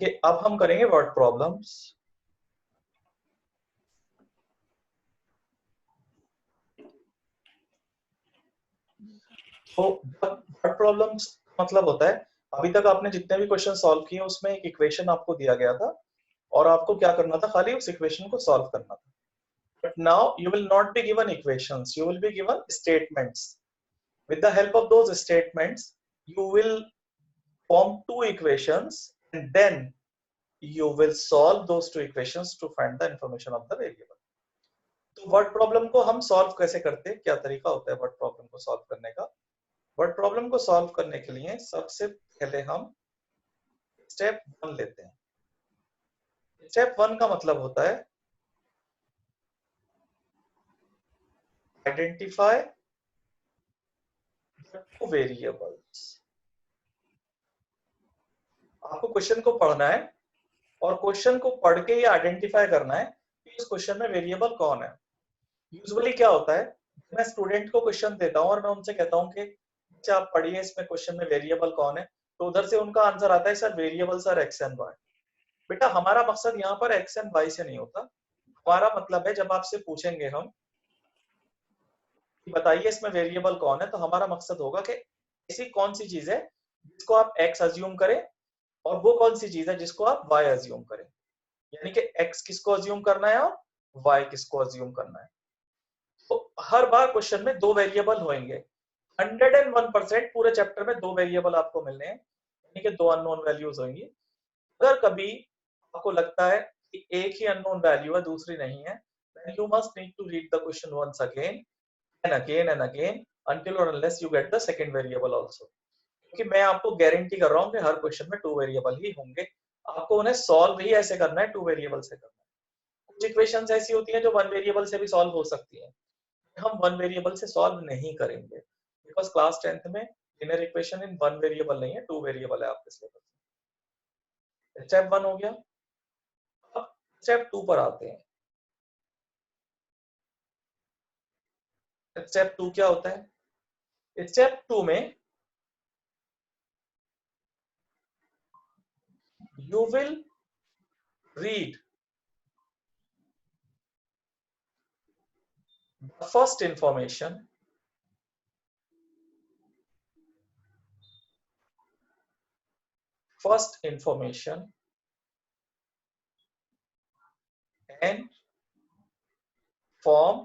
कि अब हम करेंगे वर्ड प्रॉब्लम्स। तो वर्ड प्रॉब्लम्स मतलब होता है, अभी तक आपने जितने भी क्वेश्चन सॉल्व किए उसमें एक इक्वेशन आपको दिया गया था और आपको क्या करना था, खाली उस इक्वेशन को सॉल्व करना था। But now you will not be given equations, you will be given statements. With the help of those statements you will form two equations and then you will solve those two equations to find the information of the variable. तो word problem को हम solve कैसे करते हैं, क्या तरीका होता है वर्ड प्रॉब्लम को सॉल्व करने का? वर्ड प्रॉब्लम को सॉल्व करने के लिए सबसे पहले हम स्टेप 1 लेते हैं। स्टेप 1 का मतलब होता है आइडेंटिफाई टू वेरिएबल्स। आपको क्वेश्चन को पढ़ना है और क्वेश्चन को पढ़ के ये आइडेंटिफाई करना है कि उस क्वेश्चन में वेरिएबल कौन है। यूजुअली क्या होता है, मैं स्टूडेंट को क्वेश्चन देता हूँ और मैं उनसे कहता हूँ कि अच्छा आप पढ़िए इसमें क्वेश्चन में वेरिएबल कौन है, तो उधर से उनका आंसर आता है sir variable sir x and y. बेटा हमारा मकसद यहाँ पर एक्स एंड वाई से नहीं होता, हमारा मतलब है जब आपसे पूछेंगे हम कि बताइए इसमें वेरिएबल कौन है, तो हमारा मकसद होगा कि ऐसी कौन सी चीज है जिसको आप एक्स अज्यूम करें और वो कौन सी चीज है जिसको आप वाई अज्यूम करें। यानी कि एक्स किसको अज्यूम करना है और वाई किसको अज्यूम करना है। तो हर बार क्वेश्चन में दो वेरिएबल होंगे, 101% पूरे चैप्टर में दो वेरिएबल आपको मिलने हैं, यानी कि दो अननोन वैल्यूज होंगी। अगर कभी आपको लगता है कि एक ही अननोन वैल्यू है दूसरी नहीं है, then you must need to read the question once again and again until or unless you get the second variable also। क्योंकि मैं आपको गारंटी कर रहा हूँ कि हर क्वेश्चन में टू वेरिएबल ही होंगे, आपको उन्हें सॉल्व ही ऐसे करना है, टू वेरिएबल से करना है। कुछ इक्वेशंस ऐसी होती हैं जो वन वेरिएबल से भी सॉल्व हो सकती हैं, हम वन वेरिएबल से सॉल्व नहीं करेंगे बिकॉज क्लास 10th में linear equation in one variable नहीं है, टू वेरिएबल है आपके सिलेबस में। स्टेप 1 हो गया। अब स्टेप 2 पर आते हैं। स्टेप 2 क्या होता है? स्टेप 2 में you will read the first information and form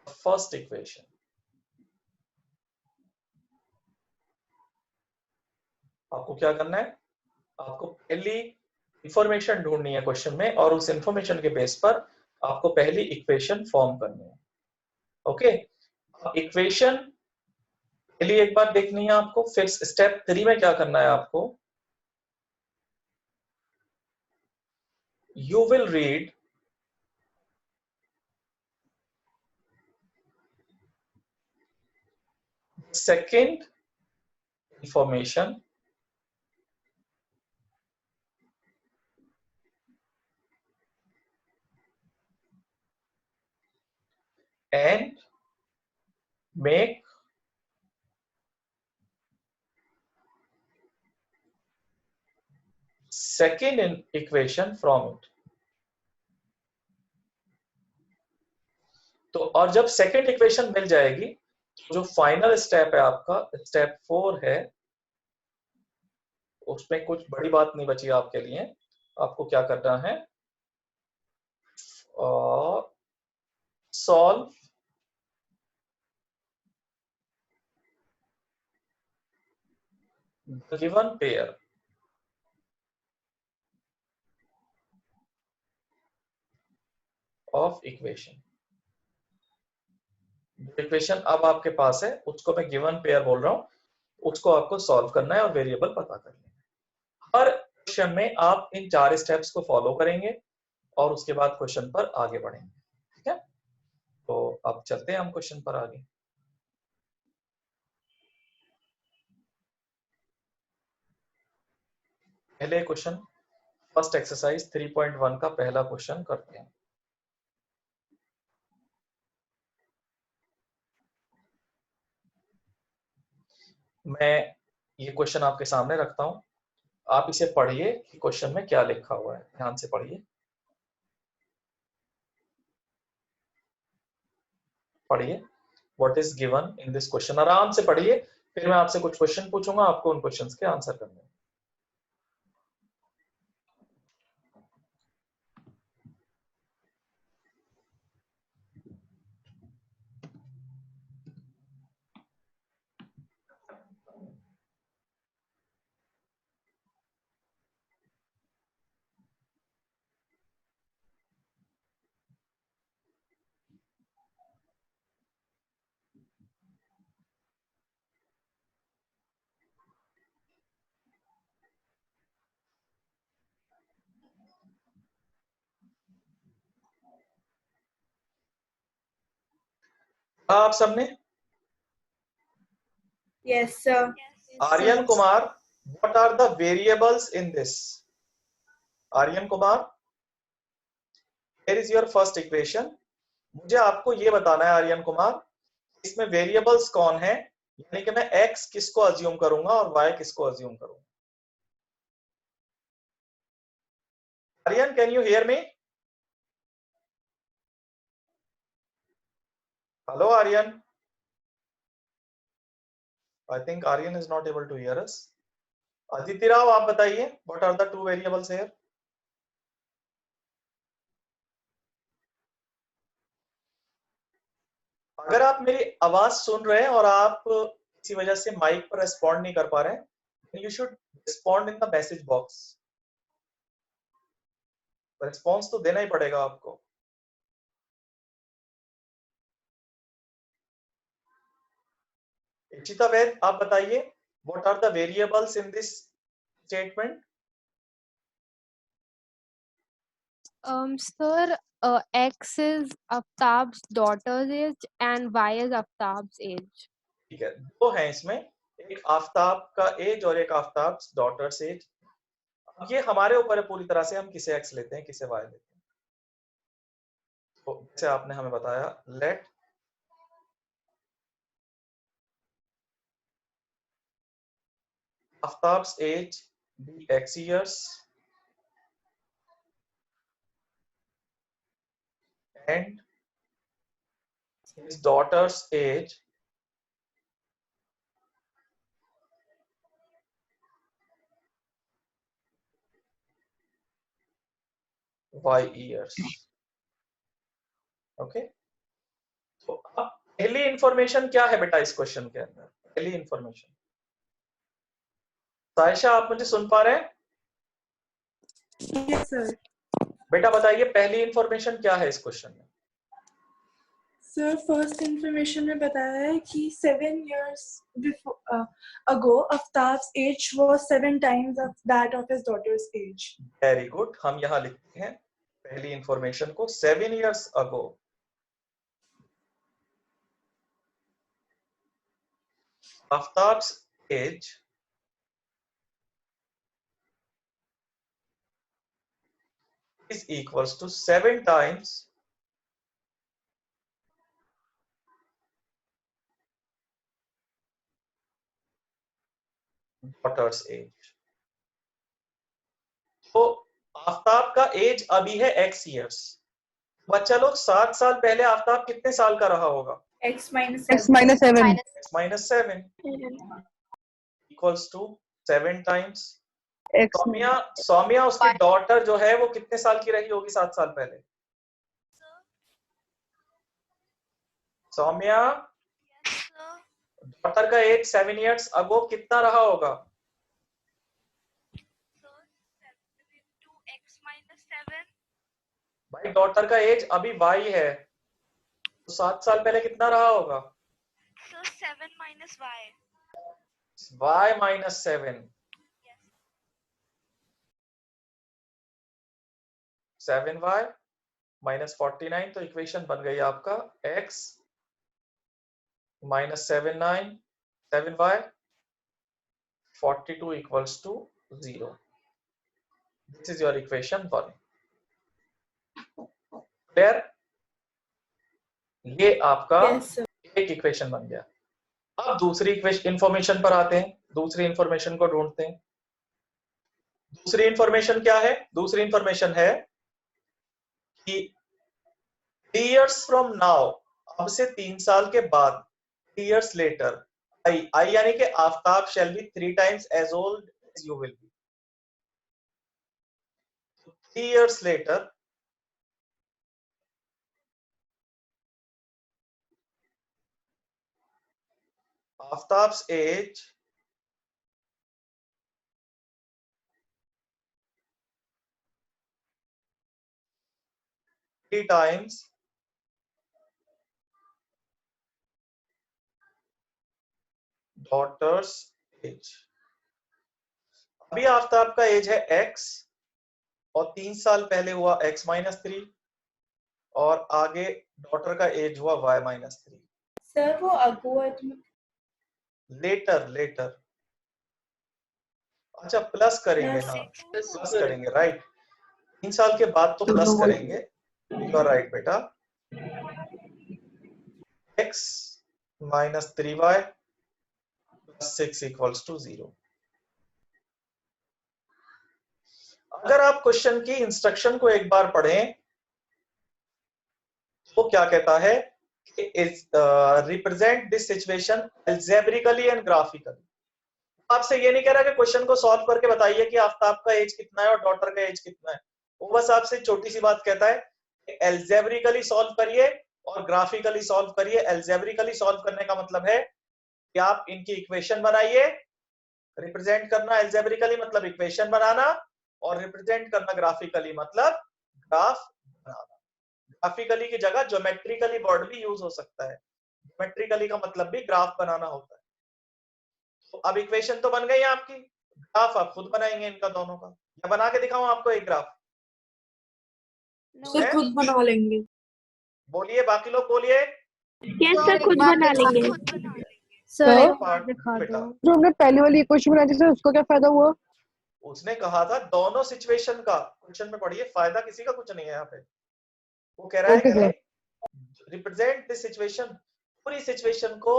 the first equation। आपको क्या करना है, आपको पहली इंफॉर्मेशन ढूंढनी है क्वेश्चन में और उस इंफॉर्मेशन के बेस पर आपको पहली इक्वेशन फॉर्म करनी है। ओके, इक्वेशन के लिए एक बार देखनी है आपको, फिर स्टेप 3 में क्या करना है आपको, you will read second information and make second equation from it। तो और जब सेकेंड इक्वेशन मिल जाएगी, जो फाइनल स्टेप है आपका स्टेप 4 है, उसमें कुछ बड़ी बात नहीं बची आपके लिए। आपको क्या करना है, solve given pair of equation. Equation अब आपके पास है उसको मैं गिवन पेयर बोल रहा हूं, उसको आपको सॉल्व करना है और वेरिएबल पता करना है। हर क्वेश्चन में आप इन 4 स्टेप्स को फॉलो करेंगे और उसके बाद क्वेश्चन पर आगे बढ़ेंगे। ठीक है, तो अब चलते हैं हम क्वेश्चन पर आगे। पहले क्वेश्चन फर्स्ट एक्सरसाइज 3.1 का पहला क्वेश्चन करते हैं। मैं ये क्वेश्चन आपके सामने रखता हूं, आप इसे पढ़िए कि क्वेश्चन में क्या लिखा हुआ है, ध्यान से पढ़िए। पढ़िए what is given in this question, आराम से पढ़िए, फिर मैं आपसे कुछ क्वेश्चन पूछूंगा, आपको उन क्वेश्चंस के आंसर करने हैं। आप सबने? Yes, sir. Aryan Kumar, what are the variables in this? Aryan Kumar, here is your first equation. मुझे आपको ये बताना है आर्यन कुमार, इसमें वेरिएबल्स कौन है, यानी कि मैं x किसको अज्यूम करूंगा और y किसको अज्यूम करूंगा। Aryan, can you hear me? Hello Aryan, I think Aryan is not able to hear us. Aditi Rao, आप बताइए what are the two variables here? अगर आप मेरी आवाज सुन रहे हैं और आप किसी वजह से माइक पर रिस्पॉन्ड नहीं कर पा रहे हैं, you should respond in the message box. Response तो देना ही पड़ेगा आपको। इशिता वैद, आप बताइए what are the variables in this statement? Sir, X is Aftab's daughter's age and Y is Aftab's age. ठीक है, दो हैं इसमें, एक आफ्ताब का एज और एक आफ्ताब डॉटर्स एज। अब ये हमारे ऊपर है पूरी तरह से, हम किसे एक्स लेते हैं किसे वाई लेते हैं। तो जैसे आपने हमें बताया, let Aftab's age be x years and his daughter's age y years। Okay, तो अब पहली इंफॉर्मेशन क्या है बेटा इस क्वेश्चन के अंदर? पहली इंफॉर्मेशन, सायशा आप मुझे सुन पा रहे हैं? Yes, sir. बेटा बताइए पहली इंफॉर्मेशन क्या है इस क्वेश्चन में? Sir, first information में बताया है कि 7 years ago, Aftab's age was 7 times of that of his daughter's age. Very good, हम यहाँ लिखते हैं पहली इंफॉर्मेशन को 7 years ago Aftab's age is equals to 7 times daughter's age। तो आफ्ताब का एज अभी है x years। बच्चा लोग 7 साल पहले आफ्ताब कितने साल का रहा होगा? X minus X 7. minus 7. x minus 7 equals to 7 times X. Saumya उसकी डॉटर जो है वो कितने साल की रही होगी 7 साल पहले? सौम्या, डॉटर का एज 7 years अगो कितना रहा होगा? भाई डॉटर का एज अभी y है, तो 7 साल पहले कितना रहा होगा? So 7 minus y. y minus 7। 7y minus 49, तो इक्वेशन बन गई आपका x minus 7y 42 equals to 0। This is your equation 1। Clear? ये आपका Yes, sir. एक इक्वेशन बन गया। अब दूसरी इंफॉर्मेशन पर आते हैं, दूसरी इंफॉर्मेशन को ढूंढते हैं। दूसरी इंफॉर्मेशन क्या है? दूसरी इंफॉर्मेशन है कि 3 years फ्रॉम नाउ, अब से 3 साल के बाद, 3 years लेटर, आई यानी कि Aftab shall be 3 times as old as you will be. 3 years later, Aftab's age three times daughter's age. अभी आफ्ताब का एज है x और 3 साल पहले हुआ x-3 और आगे डॉटर का एज हुआ y-3. सर वो अगो है तो लेटर लेटर, अच्छा प्लस करेंगे, Plus हाँ six. प्लस करेंगे, राइट. 3 साल के बाद तो प्लस करेंगे. यू आर राइट बेटा. x minus 3y plus 6 equals to 0. अगर आप क्वेश्चन की इंस्ट्रक्शन को एक बार पढ़ें तो क्या कहता है? Represent this situation algebraically and graphically. आपसे ये नहीं कह रहा कि क्वेश्चन को सॉल्व करके बताइए कि आफ्ताब का एज कितना है और डॉटर का एज कितना है. वो बस आपसे छोटी सी बात कहता है, एल्जेब्रिकली सॉल्व करिए और ग्राफिकली सॉल्व करिए. एल्जेब्रिकली सॉल्व करने का मतलब है कि आप इनकी इक्वेशन बनाइए. रिप्रेजेंट करना एल्जेब्रिकली मतलब इक्वेशन बनाना, और रिप्रेजेंट करना ग्राफिकली मतलब ग्राफ बनाना. ग्राफिकली की जगह ज्योमेट्रिकली वर्ड भी यूज हो सकता है. ज्योमेट्रिकली का मतलब भी ग्राफ बनाना होता है. तो अब इक्वेशन तो बन गई है आपकी, ग्राफ आप खुद बनाएंगे इनका दोनों का. या बना के दिखाऊं आपको एक ग्राफ? सर खुद बना लेंगे. बोलिए, बाकी लोग बोलिए. यस सर, खुद बना लेंगे. खुद बना लेंगे. सर एक पार्ट बार दिखा बेटा, दो. जो हमने पहली वाली इक्वेशन बनाई थी सर, उसका क्या फायदा हुआ? उसने कहा था दोनों सिचुएशन का. क्वेश्चन में पढ़िए, फायदा किसी का कुछ नहीं है यहाँ पे. वो कह रहा है Okay, कि रिप्रेजेंट दिस सिचुएशन, पूरी सिचुएशन को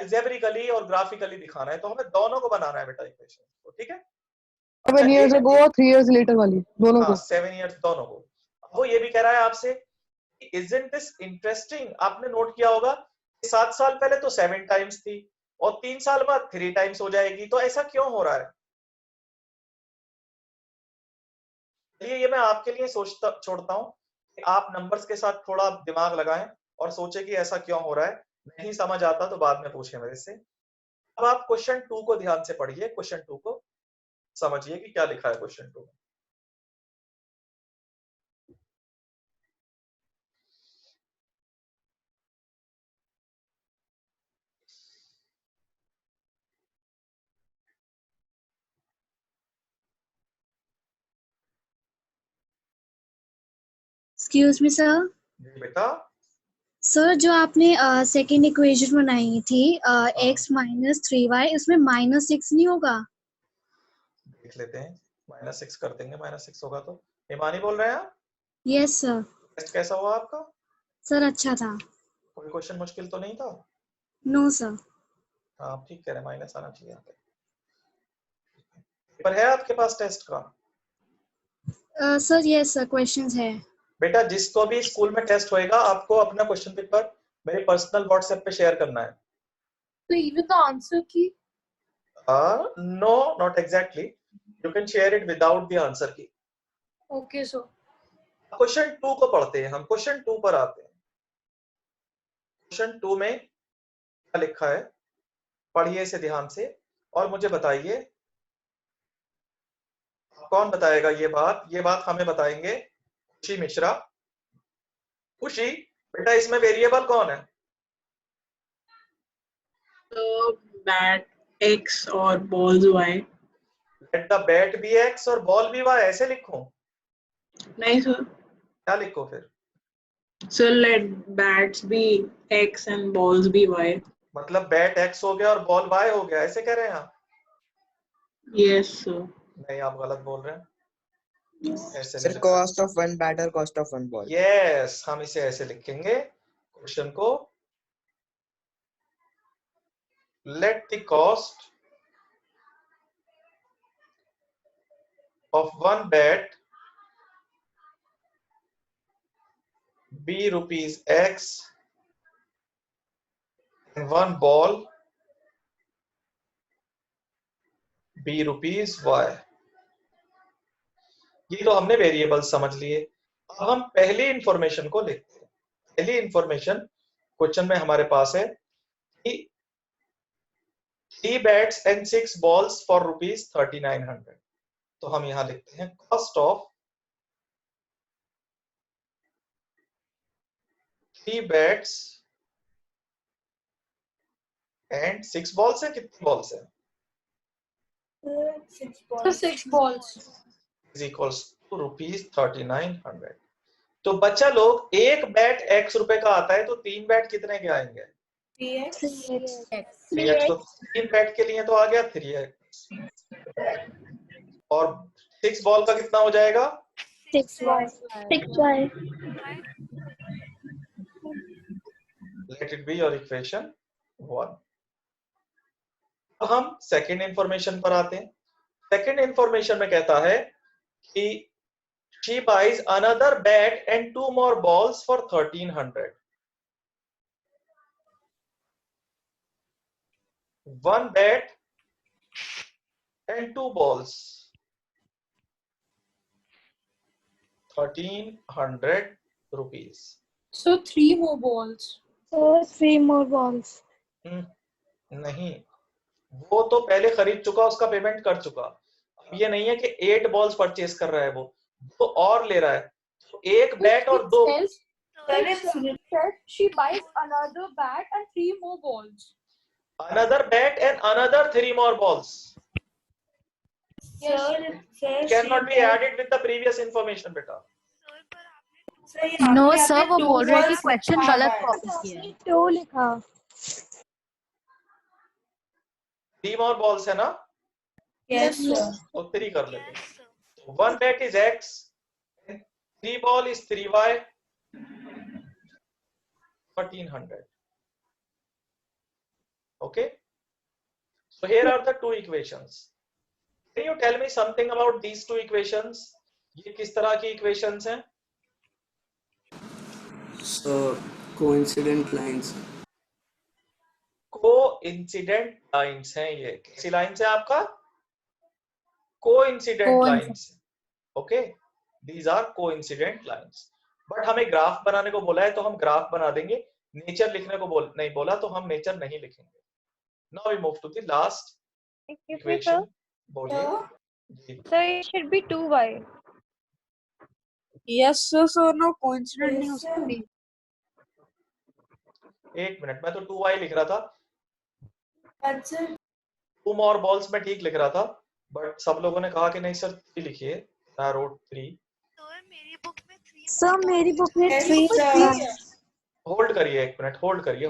एल्जेब्रिकली और ग्राफिकली दिखाना है, तो हमें दोनों को बनाना है बेटा इक्वेशन को. ठीक है. 7 years ago और 3 years later वाली दोनों को. 7 years दोनों को. वो ये भी कह रहा है आपसे, isn't this interesting? आपने नोट किया होगा 7 साल पहले तो 7 टाइम्स थी और 3 साल बाद 3 टाइम्स हो जाएगी, तो ऐसा क्यों हो रहा है? ये मैं आपके लिए छोड़ता हूं कि आप नंबर्स के साथ थोड़ा दिमाग लगाएं और सोचें कि ऐसा क्यों हो रहा है. नहीं समझ आता तो बाद में पूछें मेरे से. अब आप क्वेश्चन 2 को ध्यान से पढ़िए. क्वेश्चन 2 को समझिए कि क्या लिखा है क्वेश्चन 2 में. Excuse me sir. जी बेटा. सर जो आपने सेकेंड इक्वेशन बनाई थी x माइनस 3y, उसमें -6 नहीं होगा? देख लेते हैं. -6 कर देंगे. -6 होगा तो. हिमानी बोल रहे हैं आप? Yes sir. टेस्ट कैसा हुआ आपका? सर अच्छा था. कोई क्वेश्चन मुश्किल तो नहीं था? No sir. हाँ आप ठीक कह रहे हैं, माइनस आना चाहिए यहाँ पे. पेपर है आपके पास टेस्ट का? सर यस सर, क्वेश्चंस है. बेटा जिसको भी स्कूल में टेस्ट होएगा आपको अपना क्वेश्चन पेपर मेरे पर्सनल व्हाट्सएप पे शेयर करना है. तो even the answer key. No not exactly, you can share it without the answer key. Okay sir. Question 2 को पढ़ते हैं हम. क्वेश्चन 2 पर आते हैं. क्वेश्चन 2 में क्या लिखा है पढ़िए इसे ध्यान से और मुझे बताइए. कौन बताएगा ये बात? ये बात हमें बताएंगे खुशी मिश्रा. खुशी बेटा इसमें वेरिएबल कौन है? तो बैट x और balls y. Let the bat be x और बॉल बी y, ऐसे लिखूं? नहीं सर. क्या लिखो फिर? Sir let bats be x and balls be y. मतलब बैट x हो गया और बॉल y हो गया, ऐसे कह रहे हैं आप? Yes sir. नहीं आप गलत बोल रहे हैं. ऐसे सर नहीं. कॉस्ट ऑफ वन बैट और cost of one ball. Yes, हम इसे ऐसे लिखेंगे क्वेश्चन को. Let the cost of one bat be rupees X and one ball be rupees Y. ये तो हमने वेरिएबल समझ लिए। अब हम पहली इंफॉर्मेशन को लिखते हैं। पहली इंफॉर्मेशन क्वेश्चन में हमारे पास है कि 3 bats and 6 balls for rupees 3900। तो हम यहां लिखते हैं cost of 3 bats and 6 balls है। कितने बॉल्स है? 6 balls. Is equals to rupees 3900। तो बच्चा लोग एक बैट x रुपए का आता है, तो 3 बैट कितने के आएंगे? 3x. 3x। तो 3 बैट के लिए तो आ गया 3x, और 6 बॉल का कितना हो जाएगा? 6y. Late it be your equation 1। अब हम सेकंड इंफॉर्मेशन पर आते हैं। सेकंड इंफॉर्मेशन में कहता है कि she buys another bat and 2 more balls for 1300। One bat and 2 balls, 1300 rupees। So 3 more balls. So 3 more balls. नहीं, वो तो पहले खरीद चुका, उसका पेमेंट कर चुका। अब ये नहीं है कि 8 बॉल्स परचेज कर रहा है, वो और ले रहा है। तो एक बैट और 2। She buys another bat and 3 more balls. Another bat and another 3 more balls cannot be added with the previous information बेटा। नो सर, वो बोल रहे हैं कि क्वेश्चन गलत कॉपी किया है। 2 लिखा। 3 more balls है ना? Yes, sir. तो 3 कर लेते। तो 1 bat is X, 3 ball is 3Y, 1300। Okay, so here are the 2 equations. Can you tell me something about these 2 equations? ये किस तरह की equations हैं? So coincident lines। Coincident lines हैं ये। कैसी लाइंस है आपका? Coincident lines. Okay, these are coincident lines. But हमें ग्राफ बनाने को बोला है तो हम ग्राफ बना देंगे। नेचर लिखने को नहीं बोला तो हम नेचर नहीं लिखेंगे। Now we move to the last equation. बोलिए जी। So it should be 2y. Yes, sir. So no coincidence नहीं हो सकती. एक मिनट, मैं तो 2y लिख रहा था। अच्छा। 2 more balls में ठीक लिख रहा था, बट सब लोगों ने कहा कि नहीं सर 3 लिखिए। I wrote 3। सर मेरी बुक में 3 होल्ड करिए एक मिनट, होल्ड करिए।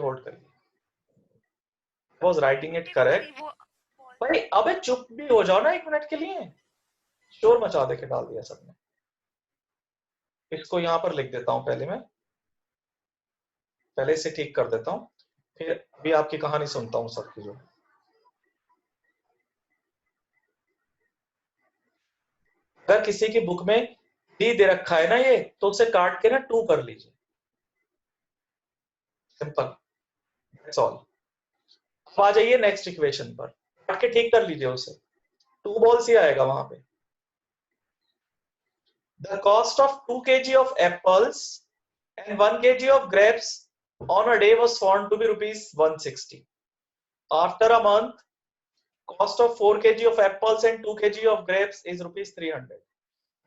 I was writing it correct। भाई अबे चुप भी हो जाओ ना एक मिनट के लिए, शोर मचा दे के डाल दिया सबने। इसको यहाँ पर लिख देता हूँ। पहले इसे ठीक कर देता हूँ, फिर अभी आपकी कहानी सुनता हूँ सबकी। जो अगर किसी की बुक में 3 दे रखा है ना ये, तो उसे काट के ना 2 कर लीजिए। Simple, that's all. अब आ जाइए नेक्स्ट इक्वेशन पर, काट के ठीक कर लीजिए उसे। 2 बॉल्स ही आएगा वहां पे। The cost of 2 kg of apples and 1 kg of grapes on a day was found to be rupees 160. After a month, cost of 4 kg of apples and 2 kg of grapes is rupees 300.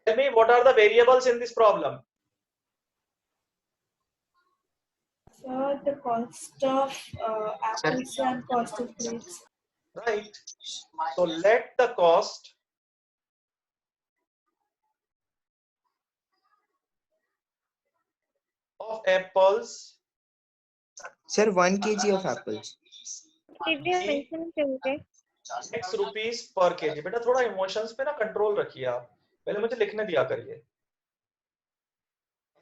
Tell me what are the variables in this problem? Sir, the cost of apples and cost of grapes. Right. So let the cost of apples, Sir, 1 kg of apples. X rupees per kg। बेटा थोड़ा emotions पे ना control रखिए आप, पहले मुझे लिखने दिया करिए।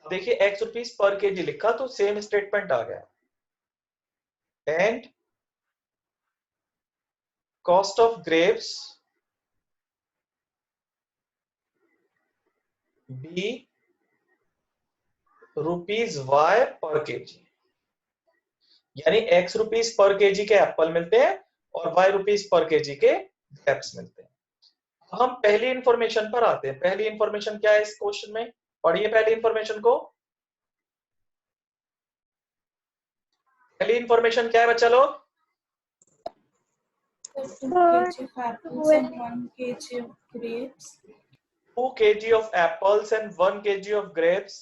देखिए X रुपीस पर केजी लिखा तो सेम स्टेटमेंट आ गया। And cost of grapes be rupees y per kg, यानी एक्स रुपीज पर केजी के एप्पल मिलते हैं और वाई रुपीज पर केजी के ग्रेप्स मिलते हैं। हम पहली इंफॉर्मेशन पर आते हैं। पहली इंफॉर्मेशन क्या है इस क्वेश्चन में? पढ़िए पहली इंफॉर्मेशन को। पहली इंफॉर्मेशन क्या है बच्चा लोग? 2 kg of apples and 1 kg of grapes. 2 kg of apples and 1 kg of grapes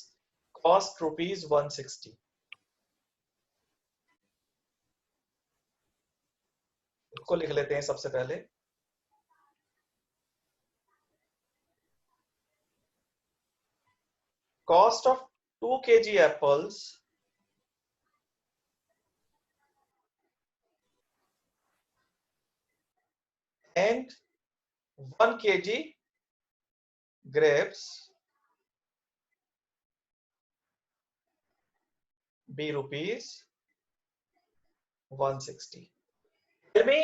cost rupees 160. इसको लिख लेते हैं सबसे पहले। Cost of 2 kg apples and 1 kg grapes be rupees 160. Tell me,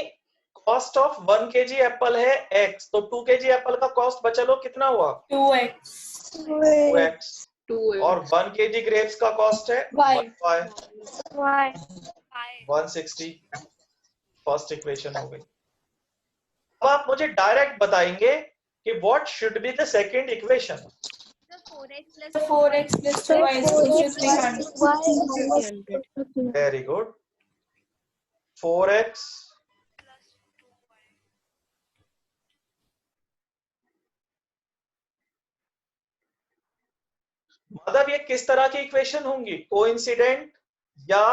cost of 1 kg Apple है x, तो 2 kg Apple का cost बचा लो कितना हुआ? 2x. 2x। 2x. और 1 kg ग्रेप्स का कॉस्ट है Y. 160। फर्स्ट इक्वेशन हो गई। अब आप मुझे डायरेक्ट बताएंगे कि what should be the second equation? 4x plus 2y is equal to 300. Very good. 4x मतलब ये किस तरह की इक्वेशन होंगी? कोइंसिडेंट या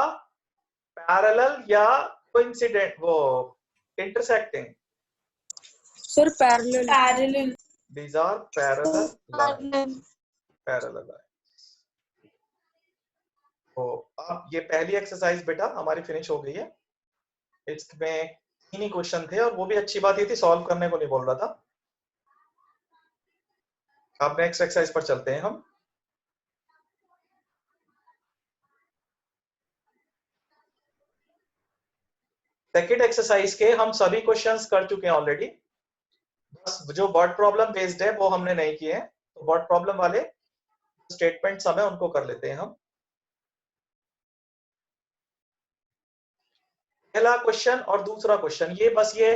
पैरेलल या कोइंसिडेंट वो intersecting? Sir, parallel. These are parallel lines. Parallel lines. तो अब ये पहली एक्सरसाइज बेटा हमारी फिनिश हो गई है। इसमें 3 ही क्वेश्चन थे और वो भी अच्छी बात ये थी सॉल्व करने को नहीं बोल रहा था। अब नेक्स्ट एक्सरसाइज पर चलते हैं हम। सेकेंड एक्सरसाइज के हम सभी क्वेश्चंस कर चुके हैं ऑलरेडी। बस जो वर्ड प्रॉब्लम बेस्ड है वो हमने नहीं किए हैं, तो वर्ड प्रॉब्लम वाले स्टेटमेंट्स हमें उनको कर लेते हैं हम। पहला क्वेश्चन और दूसरा क्वेश्चन ये बस ये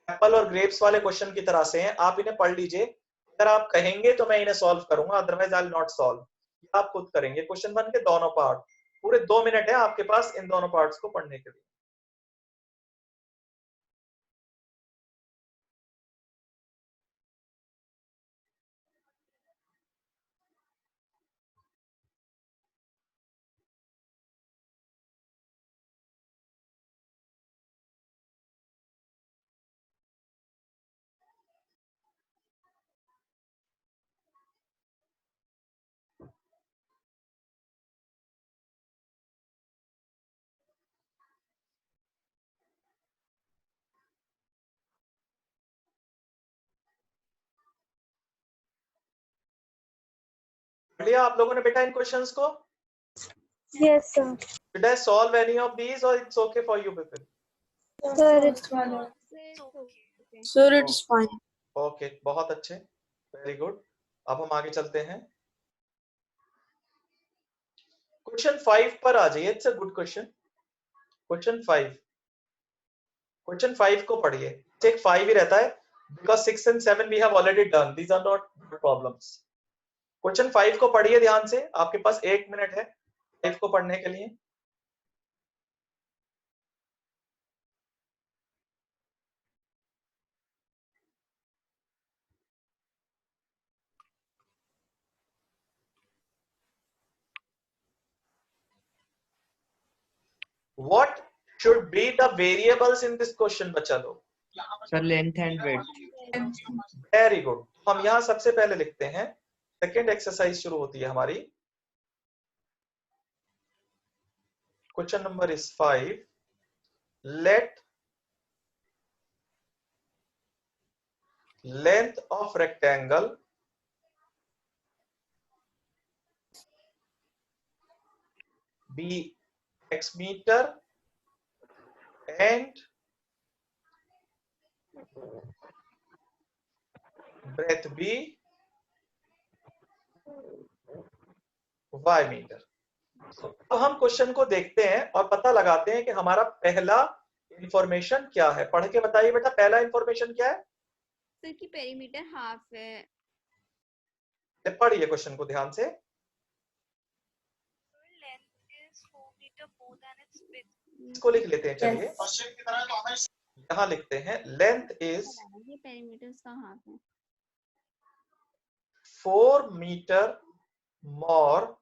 एप्पल और ग्रेप्स वाले क्वेश्चन की तरह से हैं, आप इन्हें पढ़ लीजिए। अगर आप कहेंगे तो मैं इन्हें सॉल्व करूंगा, otherwise I will not solve. आप खुद करेंगे। क्वेश्चन 1 के दोनों पार्ट, पूरे 2 मिनट है आपके पास इन दोनों पार्ट्स को पढ़ने के लिए। पढ़ लिया आप लोगों ने बेटा इन क्वेश्चंस को? Yes, sir. Should I solve any of these or it's okay for you people? Sir, First one. Okay. Sir, it's fine. Okay, बहुत अच्छे, वेरी गुड। अब हम आगे चलते हैं। क्वेश्चन 5 पर आ जाइए। It's a good question. Question 5, question 5 को पढ़िए। एक 5 ही रहता है because 6 and 7 we have already done, these are not problems. Question 5 को पढ़िए ध्यान से, आपके पास 1 मिनट है 5 को पढ़ने के लिए। What should be the variables in this question बच्चा लोग? Sir, length and width. Very good. हम यहां सबसे पहले लिखते हैं, सेकेंड एक्सरसाइज शुरू होती है हमारी। Question number is 5। Let length of rectangle be x meter and breadth be y metre. अब हम क्वेश्चन को देखते हैं और पता लगाते हैं कि हमारा पहला इंफॉर्मेशन क्या है। पढ़ के बताइए बेटा, पहला इंफॉर्मेशन क्या है? सर की पेरीमीटर हाफ है। पढ़िए क्वेश्चन को ध्यान से। Length is 4 metre more than its width. इसको लिख लेते हैं, चलिए यहाँ लिखते हैं लेंथ इज ये पेरीमीटर का हाफ है। 4 metre more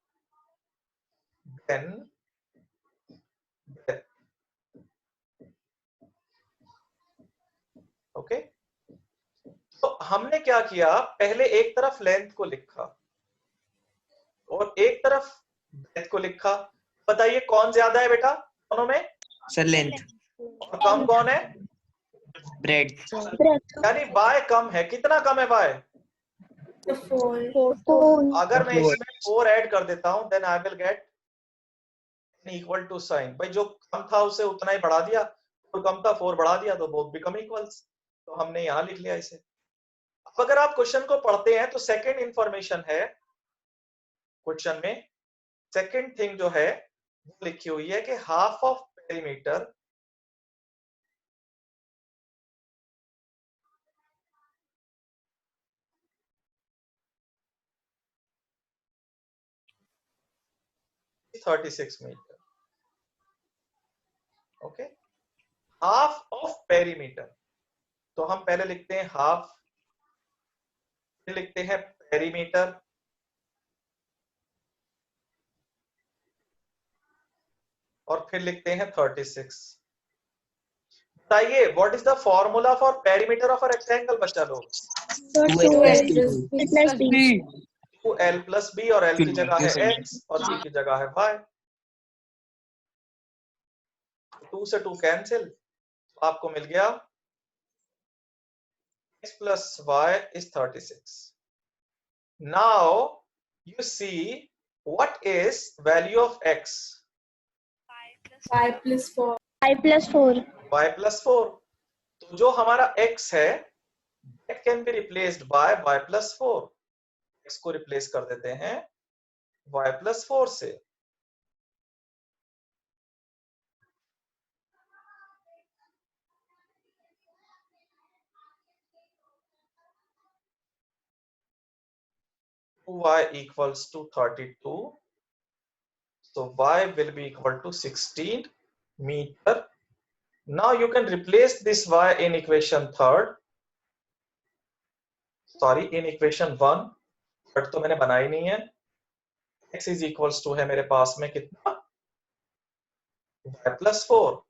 than breadth. Okay, तो हमने क्या किया, पहले एक तरफ लेंथ को लिखा और एक तरफ ब्रेथ को लिखा। बताइए कौन ज्यादा है बेटा दोनों में? Sir length. और कम कौन है? ब्रेड। यानी y कम है। कितना कम है y? 4. अगर मैं इसमें 4 ऐड कर देता हूं then I will get equal to sign. भाई जो कम था उसे उतना ही बढ़ा दिया, और कम था 4 बढ़ा दिया, तो बोथ बिकम इक्वल्स। तो हमने यहां लिख लिया इसे। अब अगर आप क्वेश्चन को पढ़ते हैं तो सेकंड इंफॉर्मेशन है क्वेश्चन में, सेकंड थिंग जो है वो लिखी हुई है कि half of perimeter is 36 metre. Okay, half of perimeter, तो हम पहले लिखते हैं हाफ, फिर लिखते हैं पेरीमीटर, और फिर लिखते हैं 36। बताइए what is the formula for perimeter of a rectangle बच्चा लोग? 2l प्लस बी, और l की जगह है x और b की जगह है y। 2 से 2 कैंसिल, आपको मिल गया x plus y is 36. Now you see what is value of x? 5 plus 4. y plus 4। तो जो हमारा x है that can be replaced by y plus 4। x को रिप्लेस कर देते हैं y plus 4 से। y equals to 32, so y will be equal to 16 meter. Now you can replace this y in equation in equation 1, but तो मैंने बनाई नहीं है। x is equals to है मेरे पास में कितना, y plus 4।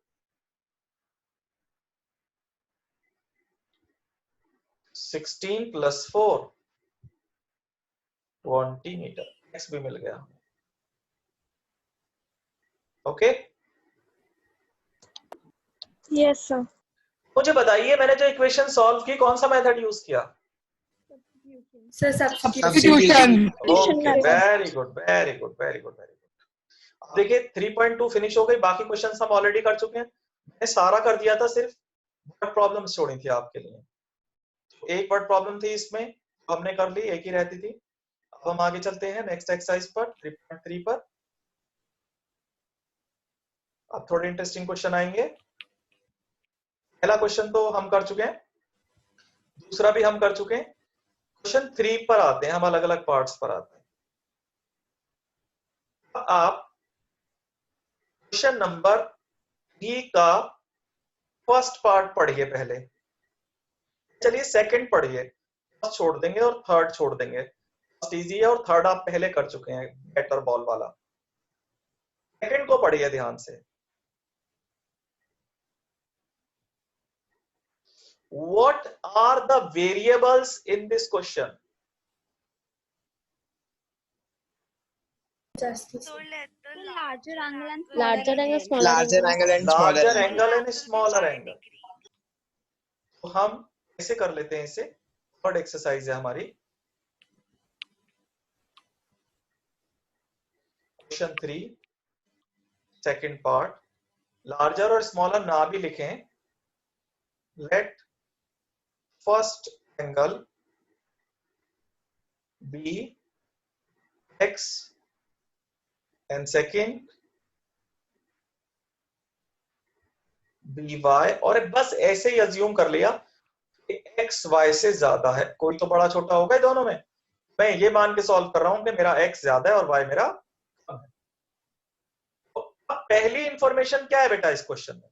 16 plus 4 20 metre, x भी मिल गया। Okay, yes sir. मुझे बताइए मैंने जो इक्वेशन सॉल्व की कौन सा मेथड यूज किया? Sir, substitution. Okay, very good very good very good very good. अब देखिए 3.2 फिनिश हो गई, बाकी क्वेश्चंस हम ऑलरेडी कर चुके हैं। मैंने सारा कर दिया था, सिर्फ वर्ड प्रॉब्लम छोड़ी थी आपके लिए। तो एक वर्ड प्रॉब्लम थी इसमें, हमने कर ली, एक ही रहती थी। अब हम आगे चलते हैं नेक्स्ट एक्सरसाइज पर 3.3 पर। अब थोड़े इंटरेस्टिंग क्वेश्चन आएंगे। पहला क्वेश्चन तो हम कर चुके हैं, दूसरा भी हम कर चुके हैं। क्वेश्चन 3 पर आते हैं, हम अलग अलग पार्ट्स पर आते हैं। आप क्वेश्चन नंबर 3 का फर्स्ट पार्ट पढ़िए पहले। चलिए सेकंड पढ़िए, फर्स्ट छोड़ देंगे और थर्ड छोड़ देंगे। फर्स्ट इजी है और थर्ड आप पहले कर चुके हैं, बैट और बॉल वाला। सेकंड को पढ़िए ध्यान से। What are the variables in this question? So let the larger angle and Larger angle, smaller Larger angle and smaller Larger angle. angle and smaller angle. तो हम ऐसे कर लेते हैं इसे। थर्ड एक्सरसाइज है हमारी, क्वेश्चन 3 सेकंड पार्ट। लार्जर और स्मॉलर ना भी लिखें। Let first angle be x and second by, और बस ऐसे ही अज्यूम कर लिया कि x y से ज्यादा है, कोई तो बड़ा छोटा होगा दोनों में, मैं ये मान के सॉल्व कर रहा हूं कि मेरा x ज्यादा है और y मेरा कम है। तो अब पहली इंफॉर्मेशन क्या है बेटा इस क्वेश्चन में?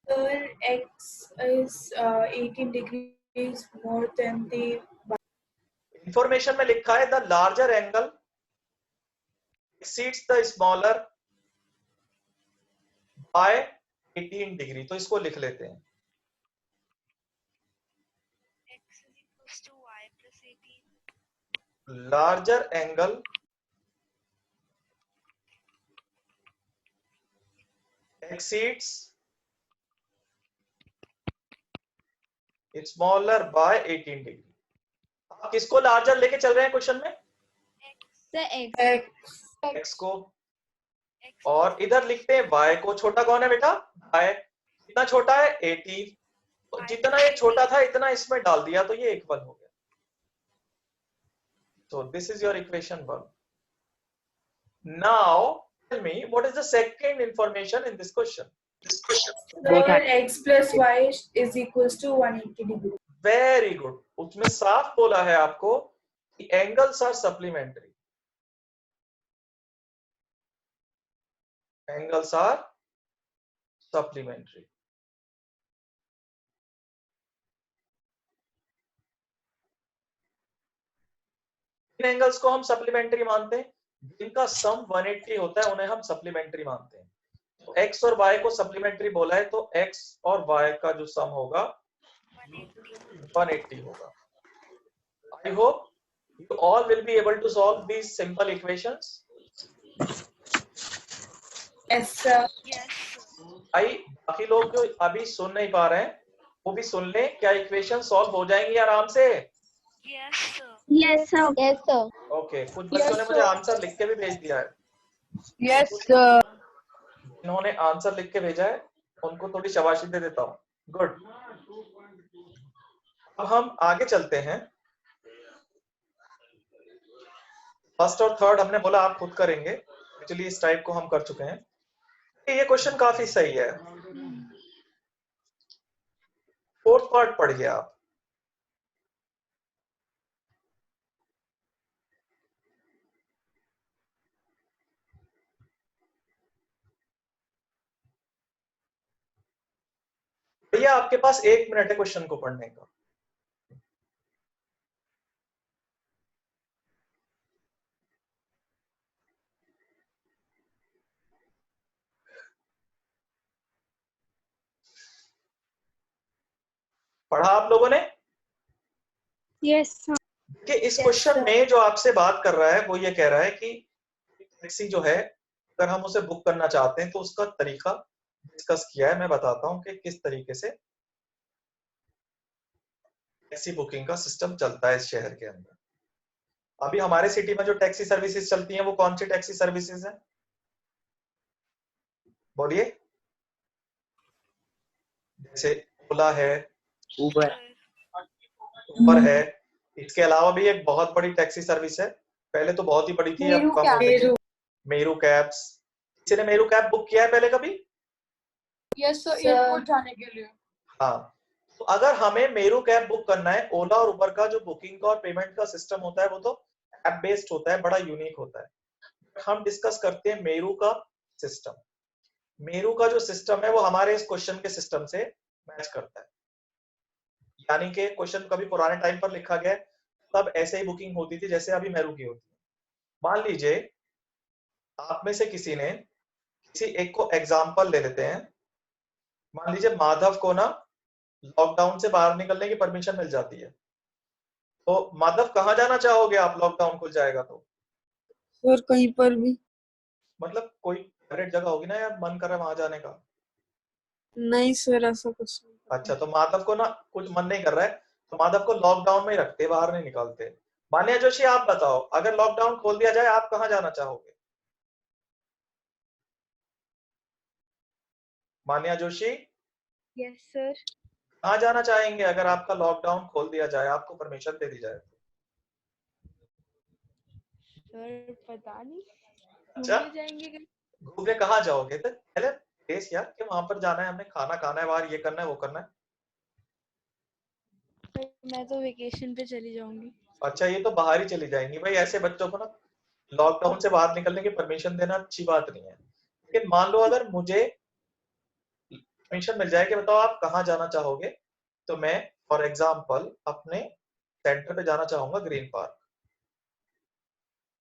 Sir, x is 18 degrees more than the information में लिखा है the larger angle exceeds the smaller by 18 degree, तो इसको लिख लेते हैं। x is equals to y plus 18. Larger angle exceeds smaller by 18 degree. आप किसको लार्जर लेके चल रहे हैं क्वेश्चन में? Sir, x. x को, और इधर लिखते हैं y को। छोटा कौन है बेटा? y। कितना छोटा है? 18। तो जितना ये छोटा था इतना इसमें डाल दिया तो ये इक्वल हो गया। So this is your equation 1. Now tell me what is the second information in this question? Sir, x plus y is equals to 180 degrees. Very good. उसमें साफ बोला है आपको कि angles are supplementary. Angles are supplementary. In angles को हम supplementary मानते हैं, जिनका सम 180 होता है उन्हें हम सप्लीमेंट्री मानते हैं। तो x और y को सप्लीमेंट्री बोला है तो x और y का जो सम होगा 180 होगा। I hope you all will be able to solve these simple equations. Yes, sir. आई बाकी लोग जो अभी सुन नहीं पा रहे हैं वो भी सुन लें, क्या इक्वेशन सॉल्व हो जाएंगी आराम से? Yes, sir. Yes, sir. Okay, कुछ बच्चों ने मुझे आंसर लिख के भी भेज दिया है। Yes, sir. जिन्होंने आंसर लिख के भेजा है उनको थोड़ी शाबाशी दे देता हूँ। गुड। अब हम आगे चलते हैं। फर्स्ट और थर्ड हमने बोला आप खुद करेंगे, एक्चुअली इस टाइप को हम कर चुके हैं। ये क्वेश्चन काफी सही है। फोर्थ पार्ट पढ़िए आप। भैया आपके पास 1 मिनट है क्वेश्चन को पढ़ने का। पढ़ा आप लोगों ने? Yes, sir. कि इस क्वेश्चन में जो आपसे बात कर रहा है वो ये कह रहा है कि टैक्सी जो है अगर हम उसे बुक करना चाहते हैं तो उसका तरीका डिस्कस किया है। मैं बताता हूं कि किस तरीके से टैक्सी बुकिंग का सिस्टम चलता है इस शहर के अंदर। अभी हमारे सिटी में जो टैक्सी सर्विसेज चलती हैं वो कौन सी टैक्सी सर्विसेज हैं? बोलिए। जैसे ओला है, Uber. उबर है, इसके अलावा भी एक बहुत बड़ी टैक्सी सर्विस है, पहले तो बहुत ही बड़ी थी, अब कम हो गई। मेरू कैब्स। किसी ने मेरू कैब बुक किया है पहले कभी? Yes, sir. एयरपोर्ट जाने के लिए। हाँ, तो अगर हमें मेरू कैब बुक करना है, ओला और उबर का जो बुकिंग का और पेमेंट का सिस्टम होता है वो तो ऐप बेस्ड होता है, बड़ा यूनिक होता है। हम डिस्कस करते हैं मेरू का सिस्टम। मेरू का जो सिस्टम है वो हमारे इस क्वेश्चन के सिस्टम से मैच करता है। यानी कि क्वेश्चन कभी पुराने टाइम पर लिखा गया है तब ऐसे ही बुकिंग होती थी जैसे अभी मेरू की होती है। मान लीजिए आप में से किसी ने किसी एक को एग्जाम्पल ले लेते हैं। मान लीजिए माधव को ना लॉकडाउन से बाहर निकलने की परमिशन मिल जाती है, तो माधव कहाँ जाना चाहोगे आप लॉकडाउन खुल जाएगा तो? सर कहीं पर भी। मतलब कोई फेवरेट जगह होगी ना यार, मन कर रहा है वहां जाने का। नहीं सर ऐसा कुछ नहीं। अच्छा, तो माधव को ना कुछ मन नहीं कर रहा है तो माधव को लॉकडाउन में ही रखते, बाहर नहीं निकालते। मान्या जोशी आप बताओ, अगर लॉकडाउन खोल दिया जाए आप कहाँ जाना चाहोगे? मान्या जोशी Yes, sir. कहाँ जाना चाहेंगे अगर आपका लॉकडाउन खोल दिया जाए, आपको परमिशन दे दी जाए? सर पता नहीं, अच्छा घूमने जाएंगे कहीं? घूमने कहाँ जाओगे? तो पहले प्लेस यार कि वहां पर जाना है, हमने खाना खाना है बाहर, ये करना है वो करना है। सर मैं तो वेकेशन पे चली जाऊंगी। अच्छा ये तो बाहर ही चली जाएंगी भाई, ऐसे बच्चों को ना लॉकडाउन से बाहर निकलने की परमिशन देना अच्छी बात नहीं है। लेकिन मान लो अगर मुझे परमिशन मिल जाए कि बताओ आप कहाँ जाना चाहोगे, तो मैं फॉर एग्जाम्पल अपने सेंटर पे जाना चाहूंगा ग्रीन पार्क,